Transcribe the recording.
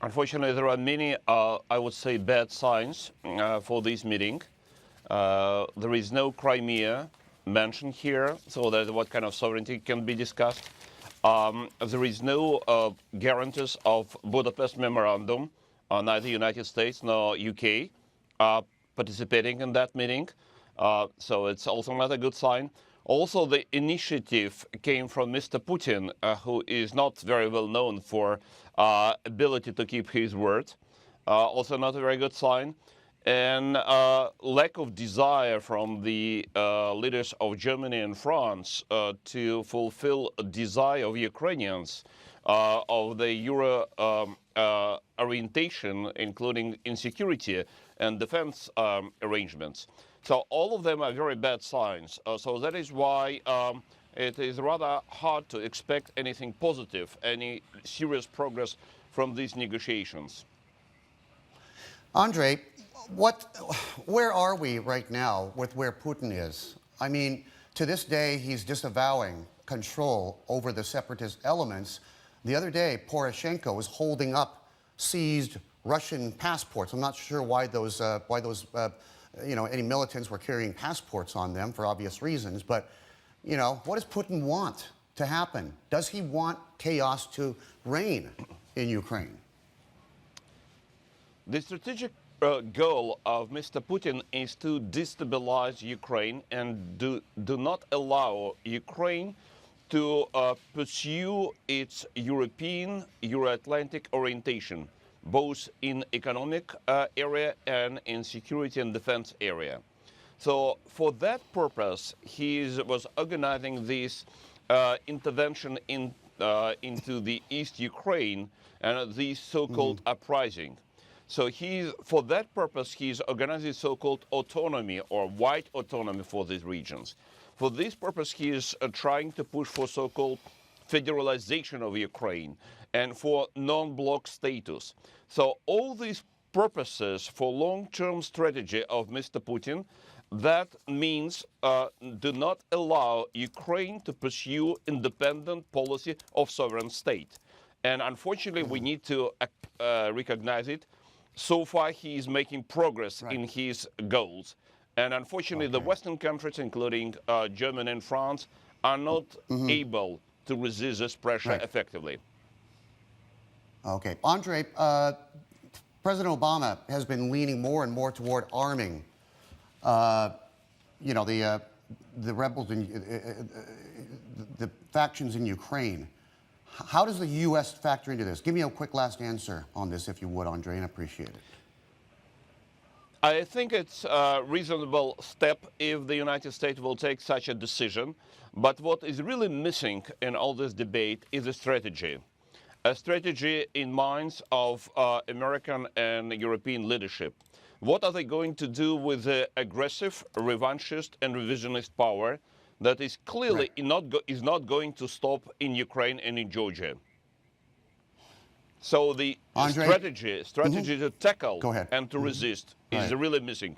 Unfortunately, there are many, I would say, bad signs for this meeting. There is no Crimea mentioned here, so that what kind of sovereignty can be discussed. There is no guarantees of Budapest Memorandum, neither United States nor UK participating in that meeting. So it's also not a good sign. Also, the initiative came from Mr. Putin, who is not very well known for ability to keep his word. Also not a very good sign. And lack of desire from the leaders of Germany and France to fulfill a desire of Ukrainians of the Euro orientation, including insecurity and defense arrangements. So all of them are very bad signs. So that is why it is rather hard to expect anything positive, any serious progress from these negotiations. Andrei, where are we right now with where Putin is? I mean, to this day, he's disavowing control over the separatist elements. The other day, Poroshenko was holding up seized Russian passports. I'm not sure why those any militants were carrying passports on them for obvious reasons. But, what does Putin want to happen? Does he want chaos to reign in Ukraine? The strategic goal of Mr. Putin is to destabilize Ukraine and do not allow Ukraine to pursue its European, Euro-Atlantic orientation, both in economic area and in security and defense area. So for that purpose, he was organizing this intervention into the East Ukraine and the so-called uprising. So for that purpose, he's organizing so-called autonomy or white autonomy for these regions. For this purpose, he is trying to push for so-called federalization of Ukraine and for non-bloc status. So all these purposes for long-term strategy of Mr. Putin, that means do not allow Ukraine to pursue independent policy of sovereign state. And unfortunately, we need to recognize it. So far, he is making progress in his goals. And unfortunately, the Western countries, including Germany and France, are not able to resist this pressure effectively. Okay. Andrei, President Obama has been leaning more and more toward arming, the rebels, the factions in Ukraine. How does the U.S. factor into this? Give me a quick last answer on this, if you would, Andrei, and I appreciate it. I think it's a reasonable step if the United States will take such a decision. But what is really missing in all this debate is a strategy in minds of American and European leadership. What are they going to do with the aggressive, revanchist, and revisionist power that is clearly is not going to stop in Ukraine and in Georgia? So the strategy to tackle and to resist is really missing.